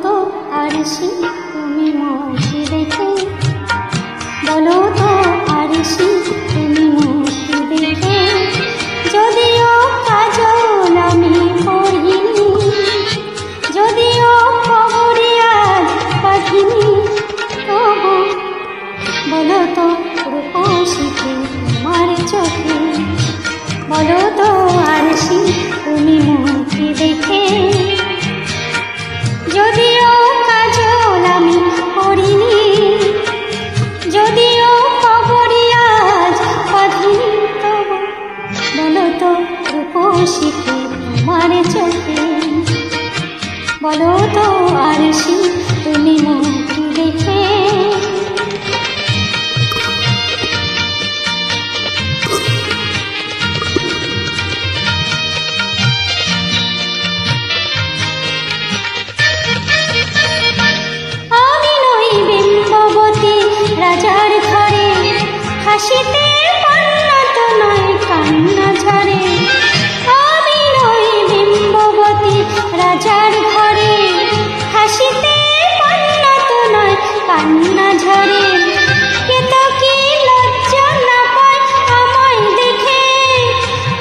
তো আরশি তুমি মুক্তি দেখে, বলো তো আরশি তুমি মুক্তি দেখে। যদিও কাজল আমি পড়িনি, যদিও খবরিয়ার পাখিনি, তবু বলো তো রূপসীকে তোমার চোখে, বলো তো আরশি তুমি মুক্তি দেখে। যদিও কাজল আমি পড়িনি, যদিও খবরিয়াজ পাখিনি, তবু বলো তো রূপসীকে তোমার চোখে, বলো তো আরশি তুমি মুক্তি দেখে। রাজার ঘরে হাসিতে পান্নাত নয় কান্না ঝরে, আমি নই বিম্ববতী রাজার ঘরে হাসিতে পান্নাত নয় কান্না ঝরে। কে তো কি লজ্জা না পায় আমায় দেখে,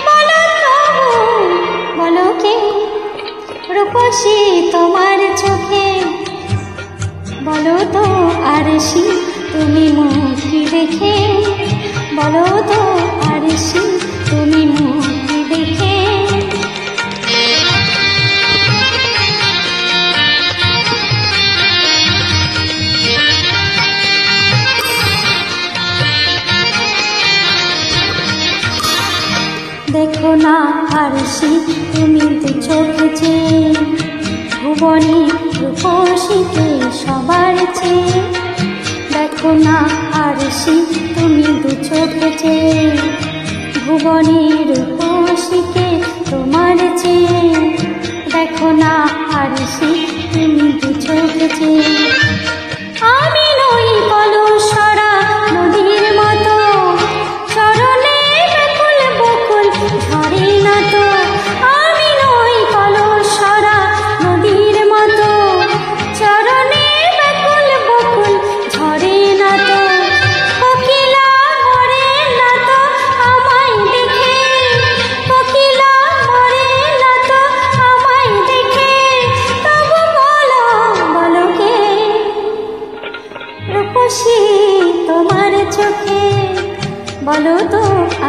বলো তবু বলো কে রূপসী তোমার চোখে, বলো তো আরশি তুমি মুক্তি দেখে, বলো তো আরশি তুমি মুক্তি দেখে। দেখো না আরশি তুমি দু চোখে চেয়ে, ভুবনী রূপসীকে সবার চেয়ে। দেখো না আরশি তুমি দু চোখে চেয়ে, ভুবনী রূপসীকে তোমার চেয়ে। দেখো না আরশি তুমি দু চোখে চেয়ে। আমি নই কলুষরা নদীর মতো, চরণে ব্যাকুল বকুল ঝরে না তো। আমি নই কলুষরা নদীর মতো, চরণে ব্যাকুল বকুল ঝরে না তো। কোকিলা মরে না তো আমায় দেখে, কোকিলা মরে না তো আমায় দেখে, তবু বলো বলো কে রূপসী তোমার চোখে, বলো তো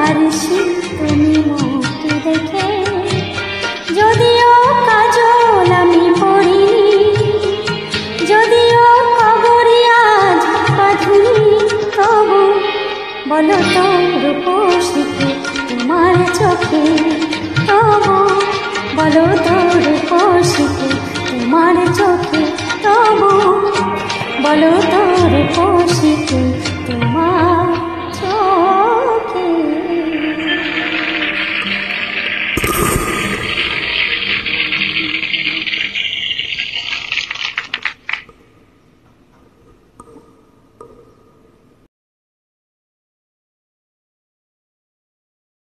আরশি তুমি মুক্তি দেখে।